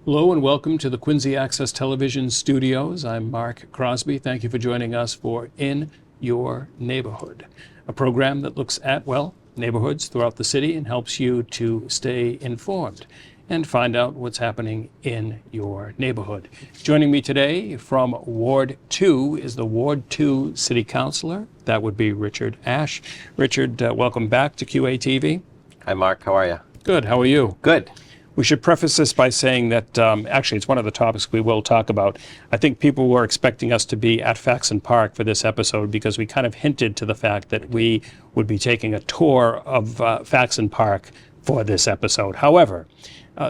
Hello and welcome to the Quincy Access Television studios. I'm Mark Crosby. Thank you for joining us for In Your Neighborhood, a program that looks at, neighborhoods throughout the city and helps you to stay informed and find out what's happening in your neighborhood. Joining me today from Ward 2 is the Ward 2 City Councilor. That would be Richard Ash. Richard, welcome back to QATV. Hi, Mark. How are you? Good. How are you? Good. We should preface this by saying that actually it's one of the topics we will talk about. I think people were expecting us to be at Faxon Park for this episode because we kind of hinted to the fact that we would be taking a tour of Faxon Park for this episode. However,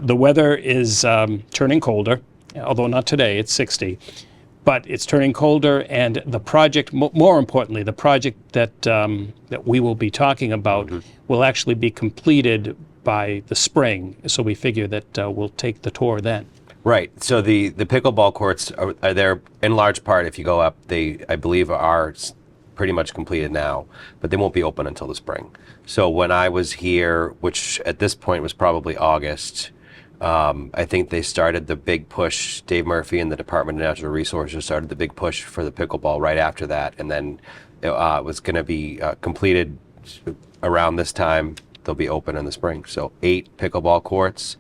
the weather is turning colder, although not today, it's 60. But it's turning colder, and the project, more importantly, the project that we will be talking about will actually be completed by the spring, so we figure that we'll take the tour then. Right. So the pickleball courts are there in large part. If you go up, they I believe are pretty much completed now, but they won't be open until the spring. So when I was here, which at this point was probably August, I think they started the big push. Dave Murphy and the Department of Natural Resources started the big push for the pickleball right after that, and then it was going to be completed around this time. They'll be open in the spring. So 8 pickleball courts,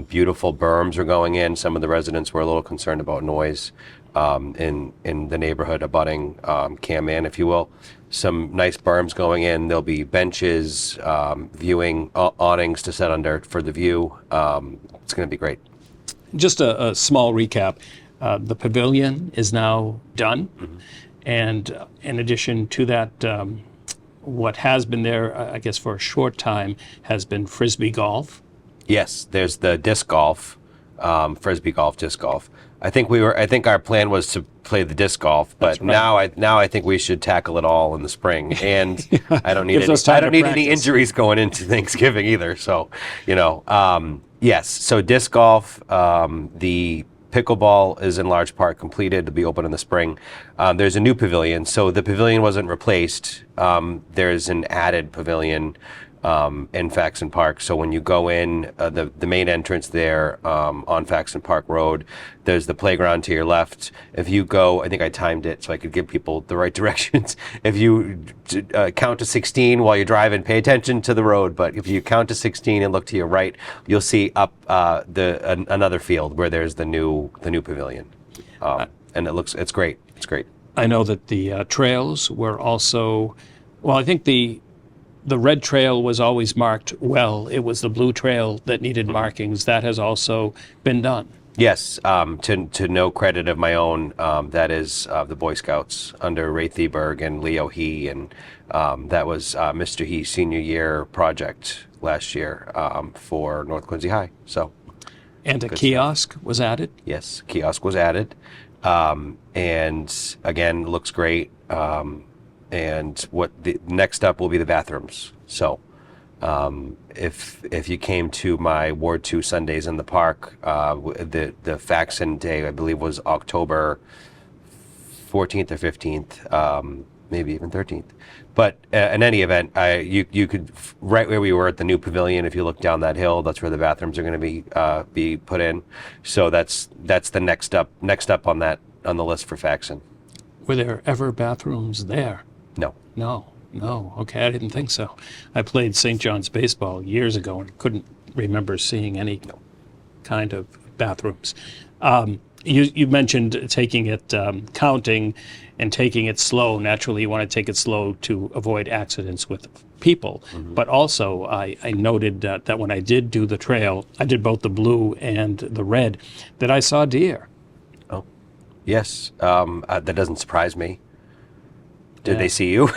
beautiful berms are going in. Some of the residents were a little concerned about noise in the neighborhood abutting Cam Ann, if you will. Some nice berms going in. There'll be benches, viewing awnings to sit under for the view. It's going to be great. Just a small recap. The pavilion is now done. And in addition to that, what has been there, I guess, for a short time has been Frisbee golf. Yes, there's the disc golf, Frisbee golf, disc golf. I think our plan was to play the disc golf, but right. now I think we should tackle it all in the spring. And I don't need any injuries going into Thanksgiving either. So, yes. So disc golf, the pickleball is in large part completed to be open in the spring. There's a new pavilion. So the pavilion wasn't replaced. There's an added pavilion in Faxon Park. So when you go in, the main entrance there on Faxon Park Road, there's the playground to your left. If you go, I think I timed it so I could give people the right directions. If you count to 16 while you're driving, pay attention to the road. But if you count to 16 and look to your right, you'll see up another field where there's the new pavilion, and it's great. It's great. I know that the trails were also, I think the red trail was always marked well. It was the blue trail that needed markings. That has also been done. Yes, to no credit of my own, that is the Boy Scouts under Ray Theberg and Leo He, and that was Mr. He's senior year project last year for North Quincy High. So, and a kiosk was added? Yes, kiosk was added, and again, looks great. And what the next up will be the bathrooms. So if you came to my Ward 2 Sundays in the park, the Faxon Day, I believe, was October 14th or 15th, maybe even 13th. But in any event, you could, right where we were at the new pavilion, if you look down that hill, that's where the bathrooms are going to be put in. So that's the next up on the list for Faxon. Were there ever bathrooms there? No. No. Okay, I didn't think so. I played St. John's baseball years ago and couldn't remember seeing any kind of bathrooms. You mentioned taking it, counting and taking it slow. Naturally, you want to take it slow to avoid accidents with people. But also, I noted that when I did do the trail, I did both the blue and the red, that I saw deer. Oh, yes. That doesn't surprise me. Did they see you?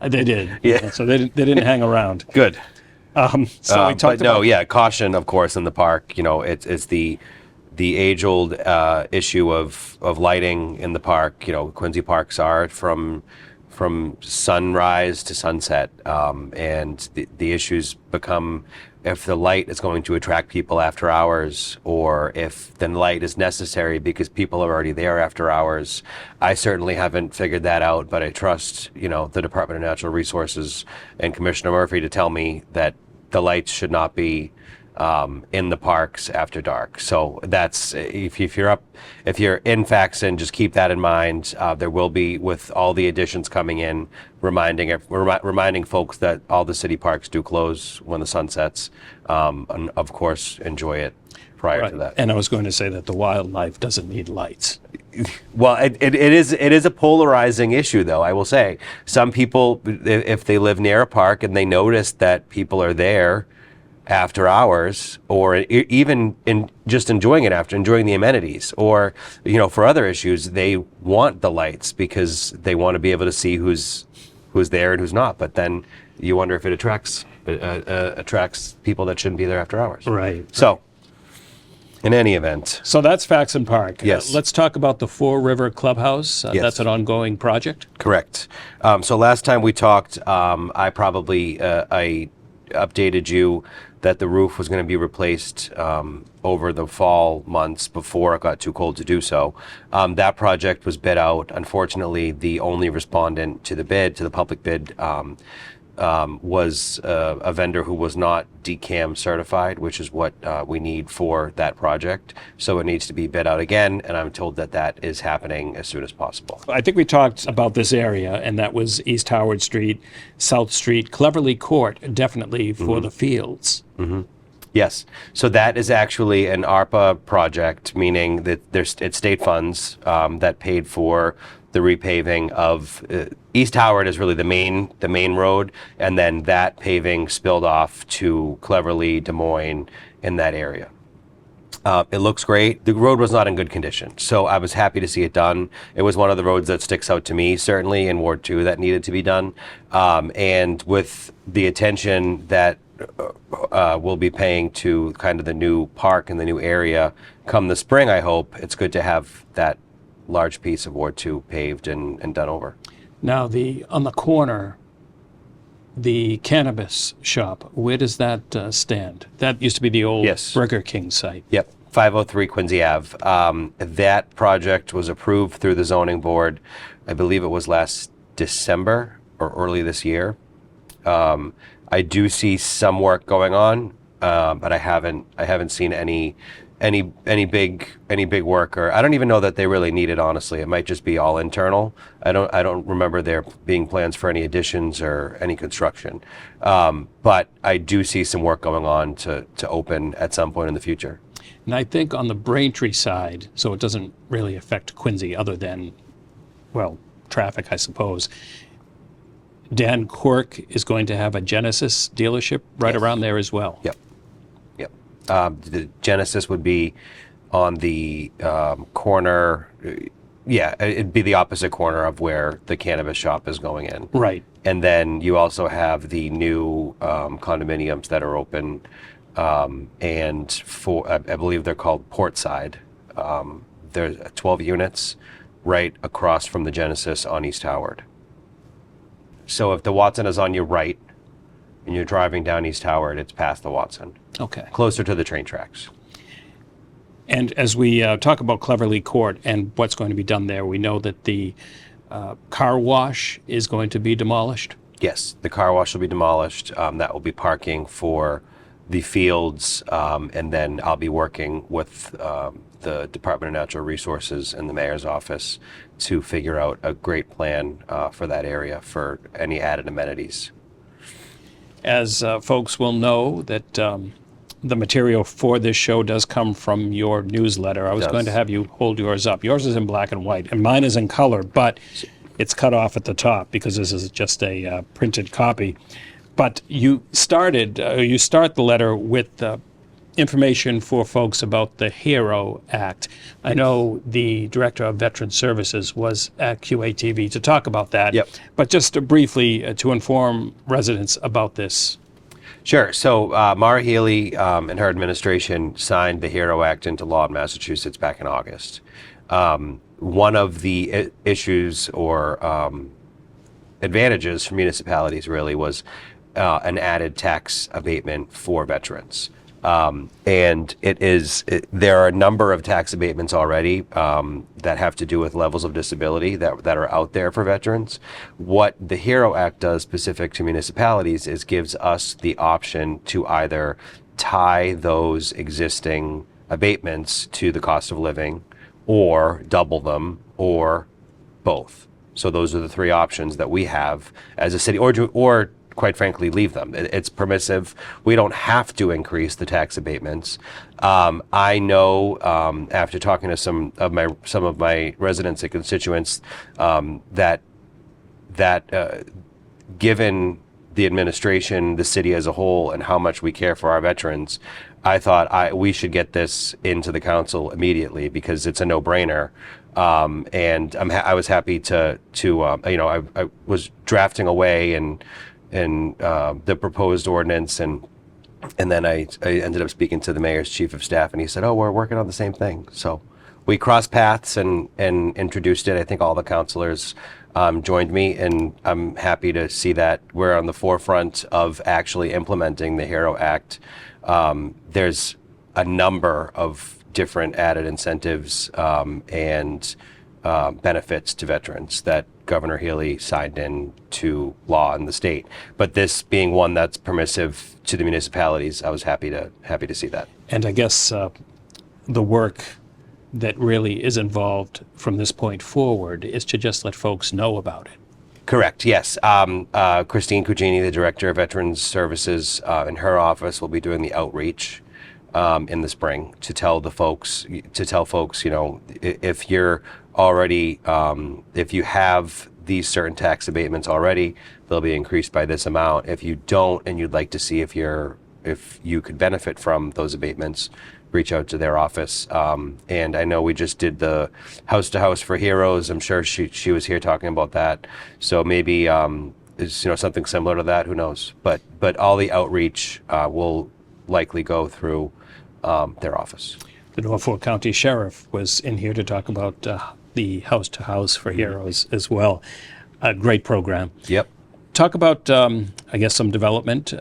They did. Yeah. So they didn't hang around. Good. So we talked about caution, of course, in the park. It's the age-old issue of lighting in the park. Quincy parks are from sunrise to sunset, and the issues become if the light is going to attract people after hours, or if the light is necessary because people are already there after hours. I certainly haven't figured that out, but I trust, the Department of Natural Resources and Commissioner Murphy to tell me that the lights should not be in the parks after dark. So that's if you're in Faxon, just keep that in mind. There will be, with all the additions coming in, reminding folks that all the city parks do close when the sun sets, and of course enjoy it prior to that. And I was going to say that the wildlife doesn't need lights. Well, it is a polarizing issue, though. I will say some people, if they live near a park and they notice that people are there after hours, or even just enjoying it after enjoying the amenities, or for other issues, they want the lights because they want to be able to see who's there and who's not. But then you wonder if it attracts people that shouldn't be there after hours. Right. So, in any event. So that's Faxon Park. Yes. Let's talk about the Four River Clubhouse. Yes. That's an ongoing project. Correct. So last time we talked, I updated you that the roof was going to be replaced over the fall months before it got too cold to do so. That project was bid out. Unfortunately, the only respondent to the public bid, was a vendor who was not DCAM certified, which is what we need for that project. So it needs to be bid out again, and I'm told that is happening as soon as possible. I think we talked about this area, and that was East Howard Street, South Street, Cleverly Court, definitely for the fields. Yes. So that is actually an ARPA project, meaning that it's state funds that paid for the repaving of East Howard is really the main road, and then that paving spilled off to Cleverly, Des Moines, in that area. It looks great. The road was not in good condition, so I was happy to see it done. It was one of the roads that sticks out to me, certainly, in Ward 2 that needed to be done. And with the attention that we'll be paying to kind of the new park and the new area come the spring, I hope, it's good to have that large piece of Ward 2 paved and done over. Now, on the corner, the cannabis shop, where does that stand? That used to be the old Yes. Burger King site. Yep, 503 Quincy Ave. That project was approved through the zoning board. I believe it was last December or early this year. I do see some work going on, but I haven't seen any big work, or I don't even know that they really need it, honestly. It might just be all internal. I don't remember there being plans for any additions or any construction. But I do see some work going on to open at some point in the future. And I think on the Braintree side, so it doesn't really affect Quincy other than, well, traffic, I suppose. Dan Quirk is going to have a Genesis dealership right Yes. around there as well. Yep. The Genesis would be on the corner. Yeah, it'd be the opposite corner of where the cannabis shop is going in. Right. And then you also have the new condominiums that are open, and I believe they're called Portside. There's 12 units right across from the Genesis on East Howard. So if the Watson is on your right and you're driving down East Howard, it's past the Watson, Okay. closer to the train tracks. And as we talk about Cleverly Court and what's going to be done there, we know that the car wash is going to be demolished. Yes, the car wash will be demolished. That will be parking for the fields, and then I'll be working with the Department of Natural Resources and the mayor's office to figure out a great plan for that area for any added amenities. As folks will know, that the material for this show does come from your newsletter. I was Does. going to have you hold yours up. Yours is in black and white, and mine is in color, but it's cut off at the top because this is just a printed copy. But you start the letter with information for folks about the HERO Act. I know the Director of Veteran Services was at QATV to talk about that. Yep. But just briefly to inform residents about this. Sure. So Mara Healy and her administration signed the HERO Act into law in Massachusetts back in August. One of the issues or advantages for municipalities really was an added tax abatement for veterans. And there are a number of tax abatements already that have to do with levels of disability that are out there for veterans. What the HERO Act does specific to municipalities is gives us the option to either tie those existing abatements to the cost of living, or double them, or both. So those are the three options that we have as a city, or quite frankly, leave them. It's permissive. We don't have to increase the tax abatements. I know after talking to some of my residents and constituents that given the administration, the city as a whole, and how much we care for our veterans, I thought we should get this into the council immediately because it's a no-brainer. And I was happy to I was drafting away and the proposed ordinance, and then I ended up speaking to the mayor's chief of staff, and he said, "Oh, we're working on the same thing." So we crossed paths and introduced it. I think all the councilors joined me, and I'm happy to see that we're on the forefront of actually implementing the HERO Act. There's a number of different added incentives and benefits to veterans that Governor Healy signed into law in the state. But this being one that's permissive to the municipalities, I was happy to see that. And I guess the work that really is involved from this point forward is to just let folks know about it. Correct, yes. Christine Cugini, the Director of Veterans Services, in her office will be doing the outreach in the spring to tell folks, if you're already, if you have these certain tax abatements already, they'll be increased by this amount. If you don't, and you'd like to see if you could benefit from those abatements, reach out to their office. And I know we just did the House to House for Heroes. I'm sure she was here talking about that. So maybe is something similar to that. Who knows? But all the outreach will likely go through their office. The Norfolk County Sheriff was in here to talk about the House to House for Heroes as well. A great program. Yep. Talk about, I guess, some development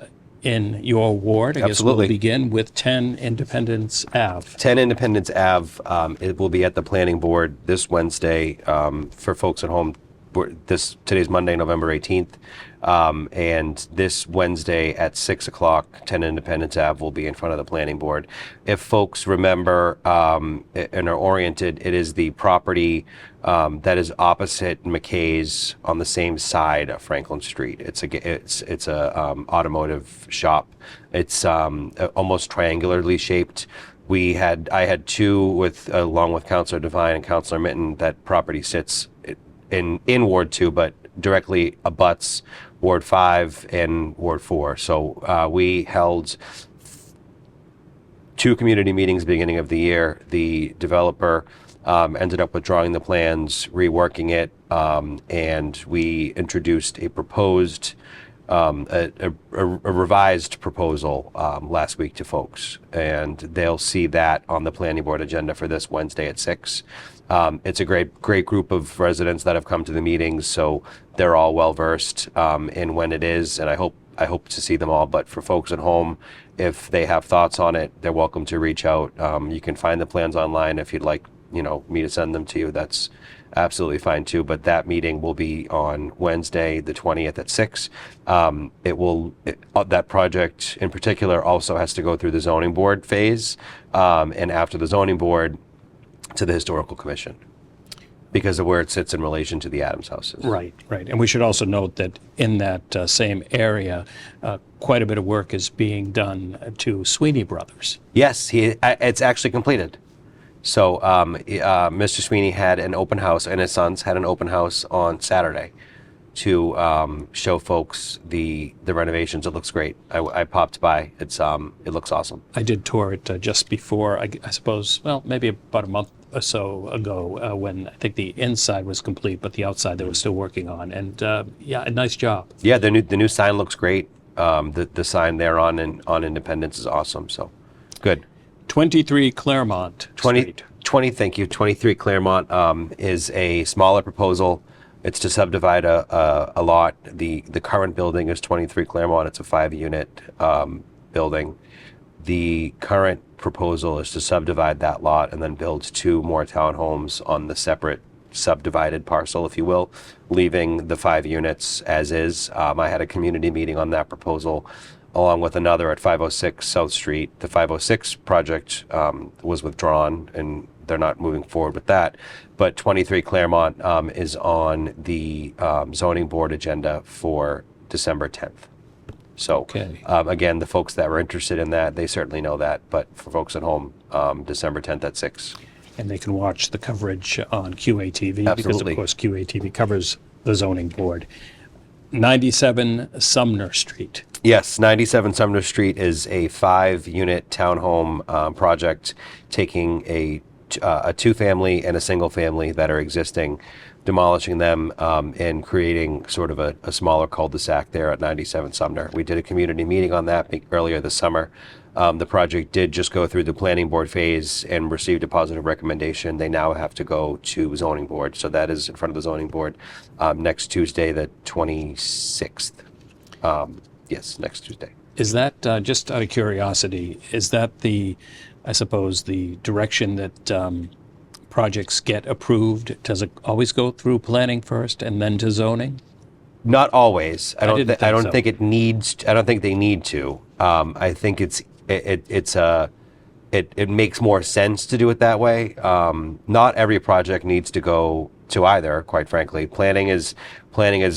in your ward. I guess Absolutely. we'll begin with 10 Independence Ave. 10 Independence Ave. It will be at the planning board this Wednesday. For folks at home, today's Monday, November 18th. And this Wednesday at 6 o'clock, 10 Independence Ave will be in front of the planning board. If folks remember and are oriented, it is the property that is opposite McKay's on the same side of Franklin Street. It's a automotive shop. It's almost triangularly shaped. I had two along with Councilor Devine and Councilor Mitten. That property sits in Ward 2, but directly abuts Ward 5 and Ward 4. So we held 2 community meetings beginning of the year. The developer ended up withdrawing the plans, reworking it, and we introduced a proposed, a revised proposal last week to folks, and they'll see that on the planning board agenda for this Wednesday at 6. It's a great group of residents that have come to the meetings, so they're all well versed in when it is, and I hope to see them all. But for folks at home, if they have thoughts on it, they're welcome to reach out. You can find the plans online if you'd like, me to send them to you. That's absolutely fine too. But that meeting will be on Wednesday, the 20th at 6. That project in particular also has to go through the zoning board phase, and after the zoning board, to the Historical Commission because of where it sits in relation to the Adams houses. Right. And we should also note that in that same area, quite a bit of work is being done to Sweeney Brothers. Yes, it's actually completed. So Mr. Sweeney had an open house, and his sons had an open house on Saturday to show folks the renovations. It looks great. I popped by. It looks awesome. I did tour it just before, I suppose, maybe about a month or so ago when I think the inside was complete, but the outside they were still working on. And a nice job. Yeah, the new sign looks great. The sign there on Independence is awesome. So good. 23 Claremont Street. 23 Claremont is a smaller proposal. It's to subdivide a lot. The current building is 23 Claremont. It's a 5-unit building. The current proposal is to subdivide that lot and then build 2 more townhomes on the separate subdivided parcel, if you will, leaving the 5 units as is. I had a community meeting on that proposal along with another at 506 South Street. The 506 project was withdrawn, and they're not moving forward with that. But 23 Claremont is on the zoning board agenda for December 10th. So Okay. again, the folks that were interested in that, they certainly know that. But for folks at home, December 10th at 6. And they can watch the coverage on QATV because, Absolutely. of course, QATV covers the zoning board. 97 Sumner Street. Yes, 97 Sumner Street is a 5-unit townhome project, taking a 2-family and a single family that are existing, demolishing them, and creating sort of a smaller cul-de-sac there at 97 Sumner. We did a community meeting on that earlier this summer. The project did just go through the planning board phase and received a positive recommendation. They now have to go to zoning board. So that is in front of the zoning board next Tuesday, the 26th. Yes, next Tuesday. Is that, just out of curiosity, is that I suppose, the direction that projects get approved? Does it always go through planning first and then to zoning? Not always. I don't didn't I think don't so. think it needs. I don't think they need to. I think it makes more sense to do it that way. Not every project needs to go to either. Quite frankly, planning is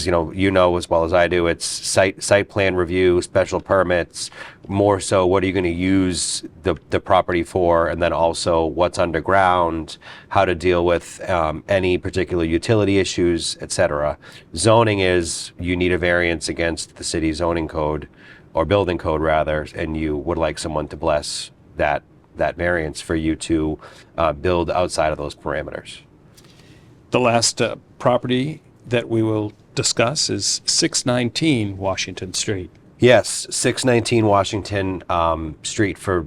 you know as well as I do. It's site plan review, special permits. More so, what are you going to use the property for, and then also what's underground, how to deal with any particular utility issues, etc. Zoning is you need a variance against the city zoning code, or building code rather, and you would like someone to bless that variance for you to build outside of those parameters. The last property that we will discuss is 619 Washington Street. Yes, 619 Washington Street for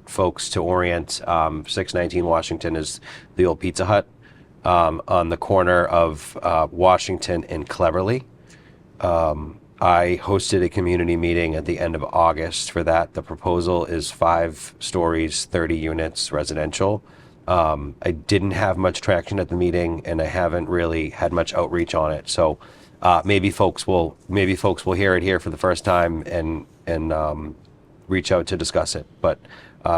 folks to orient. 619 Washington is the old Pizza Hut on the corner of Washington and Cleverly. I hosted a community meeting at the end of August for that. The proposal is 5 stories, 30 units residential. I didn't have much traction at the meeting, and I haven't really had much outreach on it. So maybe folks will hear it here for the first time and reach out to discuss it. But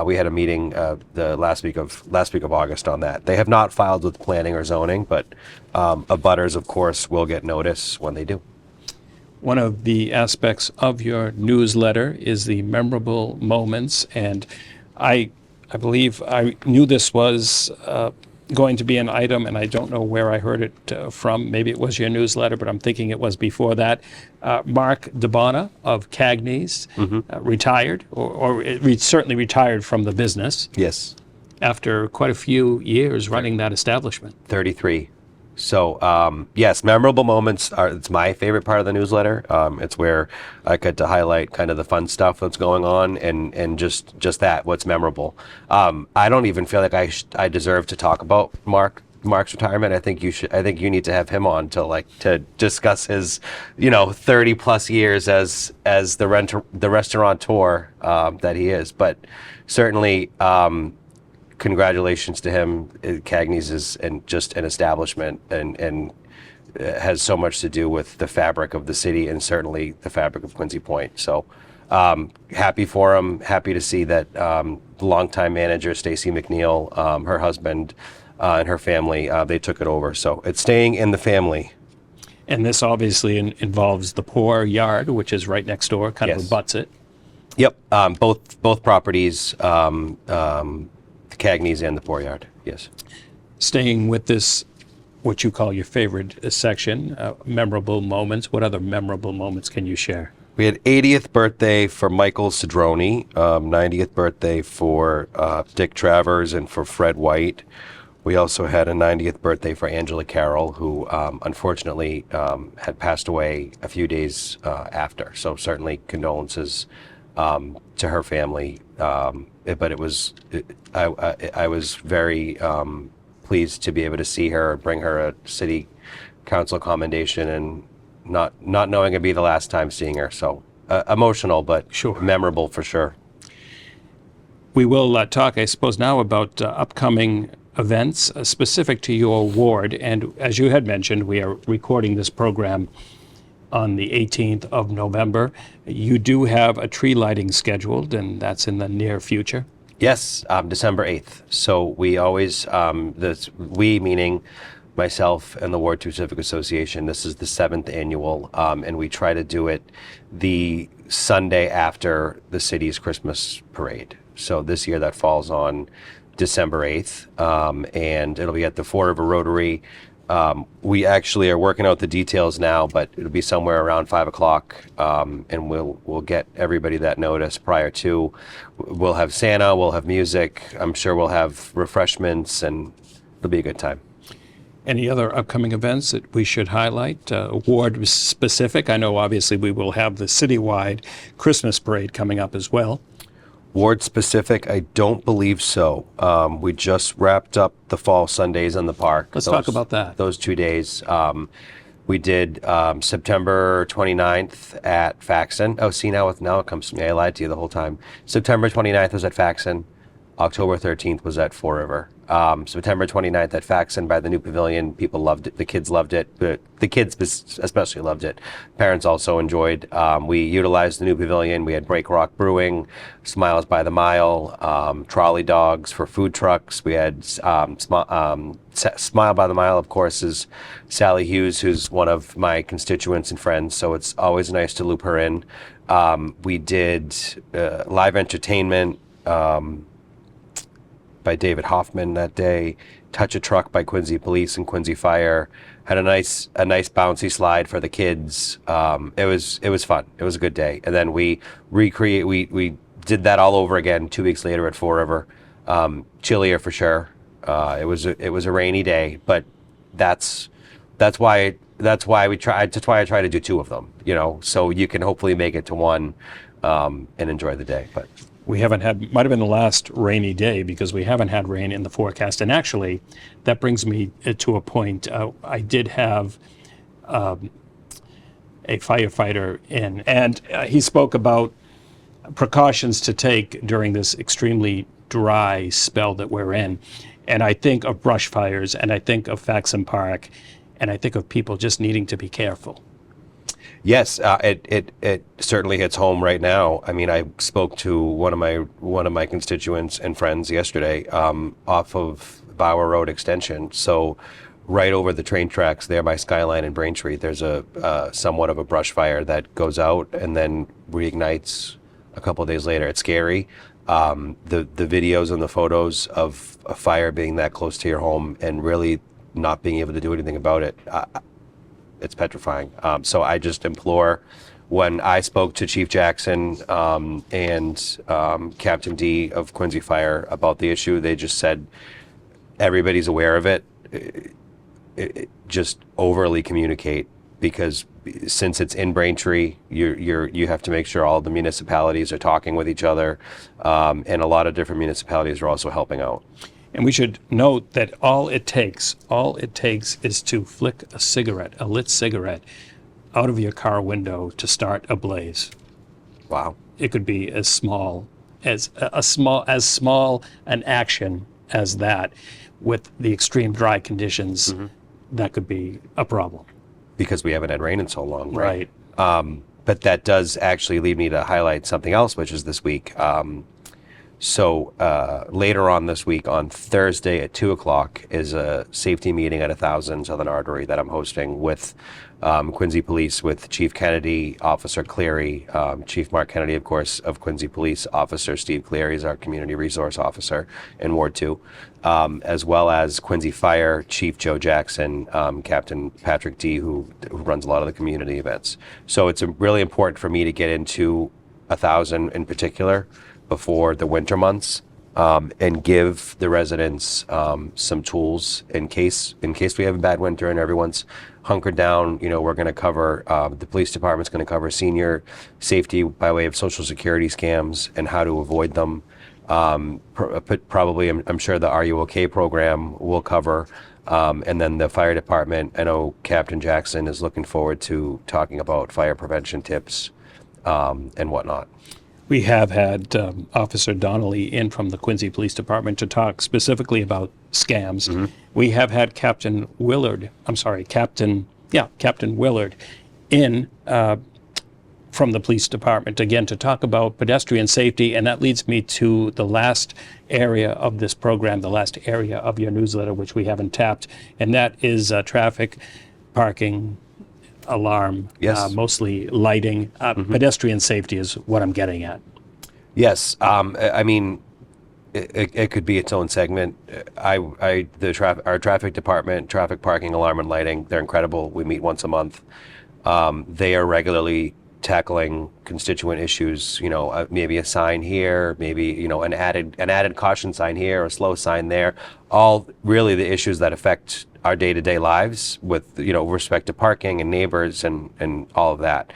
we had a meeting the last week of August on that. They have not filed with planning or zoning, but abutters, of course, will get notice when they do. One of the aspects of your newsletter is the memorable moments, and I believe I knew this was going to be an item, and I don't know where I heard it from. Maybe it was your newsletter, but I'm thinking it was before that. Mark DeBona of Cagney's retired, or certainly retired from the business Yes. after quite a few years running that establishment. 33. So yes, memorable moments it's my favorite part of the newsletter. It's where I get to highlight kind of the fun stuff that's going on and just what's memorable. I don't even feel like I deserve to talk about Mark's retirement. I think you need to have him on to discuss his 30 plus years as the restaurateur that he is. But certainly congratulations to him. Cagney's is just an establishment and has so much to do with the fabric of the city and certainly the fabric of Quincy Point. So happy for him. Happy to see that the longtime manager, Stacy McNeil, her husband and her family, they took it over. So it's staying in the family. And this obviously involves the Poor Yard, which is right next door, kind of Yes. abuts it. Yep. Both properties, the Cagney's and the Poor Yard. Yes. Staying with this, what you call your favorite section, memorable moments, what other memorable moments can you share? We had 80th birthday for Michael Cedrone, 90th birthday for Dick Travers and for Fred White. We also had a 90th birthday for Angela Carroll, who unfortunately had passed away a few days after. So certainly condolences to her family. But I was very pleased to be able to see her, bring her a city council commendation, and not knowing it'd be the last time seeing her. So emotional, but Sure. memorable for sure. We will talk, I suppose, now about upcoming events specific to your ward. And as you had mentioned, we are recording this program on the 18th of November. You do have a tree lighting scheduled, and that's in the near future. Yes, December 8th. So we always, we meaning myself and the Ward 2 Civic Association, this is the 7th annual, and we try to do it the Sunday after the city's Christmas parade. So this year that falls on December 8th, and it'll be at the Fore River Rotary. We actually are working out the details now, but it'll be somewhere around 5 o'clock, and we'll get everybody that notice prior to. We'll have Santa, we'll have music. I'm sure we'll have refreshments, and it'll be a good time. Any other upcoming events that we should highlight? Ward specific? I know obviously we will have the citywide Christmas parade coming up as well. Ward specific, I don't believe so. We just wrapped up the Fall Sundays in the park. Let's talk about that. Those 2 days. We did September 29th at Faxon. Oh, see, now it comes to me. I lied to you the whole time. September 29th was at Faxon. October 13th was at Fore River. September 29th at Faxon by the new pavilion. People loved it. The kids loved it. The kids especially loved it. Parents also enjoyed. We utilized the new pavilion. We had Break Rock Brewing, Smiles by the Mile, trolley dogs for food trucks. We had Smile by the Mile, of course, is Sally Hughes, who's one of my constituents and friends. So it's always nice to loop her in. We did live entertainment by David Hoffman that day, Touch a Truck by Quincy Police and Quincy Fire. Had a nice bouncy slide for the kids. It was fun. It was a good day. And then we did that all over again 2 weeks later at Fore River. Chillier for sure. It was a rainy day, but that's why I try to do 2 of them, so you can hopefully make it to one and enjoy the day. But We haven't had, might have been the last rainy day because we haven't had rain in the forecast. And actually, that brings me to a point. I did have a firefighter in, and he spoke about precautions to take during this extremely dry spell that we're in. And I think of brush fires, and I think of Faxon Park, and I think of people just needing to be careful. Yes, it certainly hits home right now. I mean, I spoke to one of my constituents and friends yesterday off of Bauer Road Extension. So right over the train tracks there by Skyline and Braintree, there's a somewhat of a brush fire that goes out and then reignites a couple of days later. It's scary. The videos and the photos of a fire being that close to your home and really not being able to do anything about it. It's petrifying. So I just implore, when I spoke to Chief Jackson and Captain D of Quincy Fire about the issue, they just said everybody's aware of it. Just overly communicate, because since it's in Braintree, you have to make sure all the municipalities are talking with each other, and a lot of different municipalities are also helping out. And we should note that all it takes is to flick a cigarette, a lit cigarette, out of your car window to start a blaze. Wow. It could be as small an action as that. With the extreme dry conditions, that could be a problem. Because we haven't had rain in so long, Right. But that does actually lead me to highlight something else, which is this week. So later on this week, on Thursday at 2 o'clock, is a safety meeting at 1000 Southern Artery that I'm hosting with Quincy Police, with Chief Kennedy, Officer Cleary, Chief Mark Kennedy, of course, of Quincy Police, Officer Steve Cleary is our Community Resource Officer in Ward 2, as well as Quincy Fire, Chief Joe Jackson, Captain Patrick D, who runs a lot of the community events. So it's really important for me to get into 1000 in particular before the winter months, and give the residents some tools in case we have a bad winter and everyone's hunkered down. We're going to cover, the police department's going to cover senior safety by way of Social Security scams and how to avoid them. Probably, I'm sure the Are You OK program will cover. And then the fire department, I know Captain Jackson is looking forward to talking about fire prevention tips and whatnot. We have had Officer Donnelly in from the Quincy Police Department to talk specifically about scams. We have had Captain Willard in from the police department, again, to talk about pedestrian safety. And that leads me to the last area of this program, the last area of your newsletter, which we haven't tapped, and that is traffic, parking, alarm, Yes. mostly lighting. Pedestrian safety is what I'm getting at. Yes, I mean, it could be its own segment. Our traffic department, traffic, parking, alarm, and lighting, they're incredible. We meet once a month. They are regularly tackling constituent issues. You know, maybe a sign here, maybe an added caution sign here, or a slow sign there. All really the issues that affect our day-to-day lives with respect to parking and neighbors and all of that.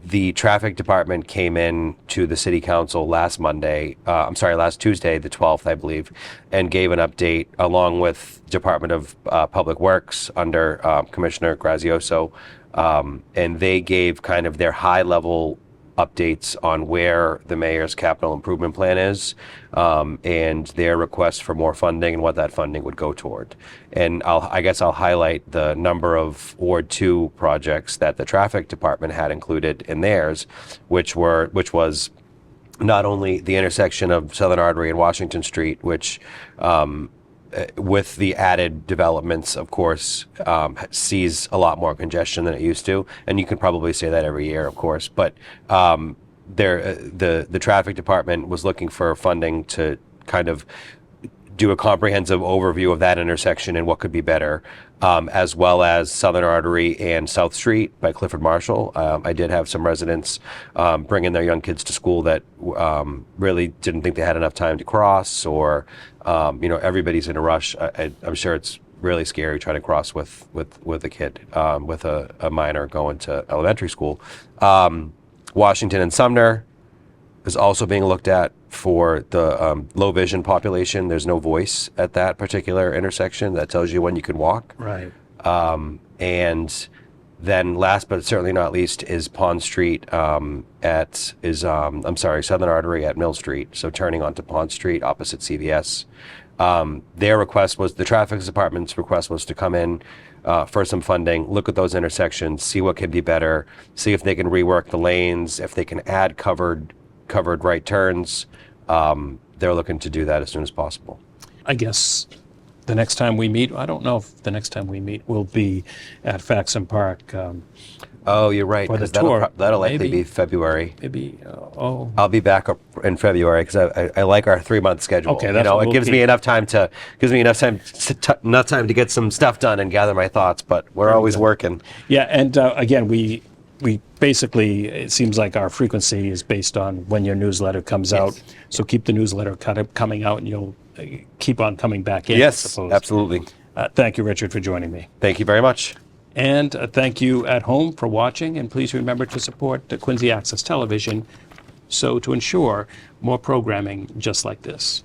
The traffic department came in to the city council last Tuesday, the 12th, I believe, and gave an update along with Department of Public Works under Commissioner Grazioso. And they gave kind of their high-level updates on where the mayor's capital improvement plan is, and their request for more funding and what that funding would go toward. And I guess I'll highlight the number of Ward 2 projects that the traffic department had included in theirs, which was not only the intersection of Southern Artery and Washington Street, which with the added developments, of course, sees a lot more congestion than it used to, and you can probably say that every year, of course. But the traffic department was looking for funding to kind of do a comprehensive overview of that intersection and what could be better, as well as Southern Artery and South Street by Clifford Marshall. I did have some residents bringing their young kids to school that really didn't think they had enough time to cross, or everybody's in a rush. I'm sure it's really scary trying to cross with a kid, with a minor going to elementary school. Washington and Sumner is also being looked at for the low vision population. There's no voice at that particular intersection that tells you when you can walk. Right. And then last but certainly not least is Pond Street Southern Artery at Mill Street. So turning onto Pond Street opposite CVS. The traffic department's request was to come in for some funding, look at those intersections, see what can be better, see if they can rework the lanes, if they can add covered right turns. They're looking to do that as soon as possible. I guess the next time we meet, I don't know if the next time we meet will be at Faxon Park. Oh, you're right, For the because tour, that'll likely maybe. be February. Maybe, I'll be back up in February because I like our 3-month schedule. Okay, that's what it we'll gives me keep. enough time to get some stuff done and gather my thoughts. But we're always working. yeah, and again, we basically, it seems like our frequency is based on when your newsletter comes out. So keep the newsletter kind of coming out, and you'll keep on coming back in, I Yes, suppose. absolutely. Thank you, Richard, for joining me. Thank you very much. And thank you at home for watching, and please remember to support Quincy Access Television to ensure more programming just like this.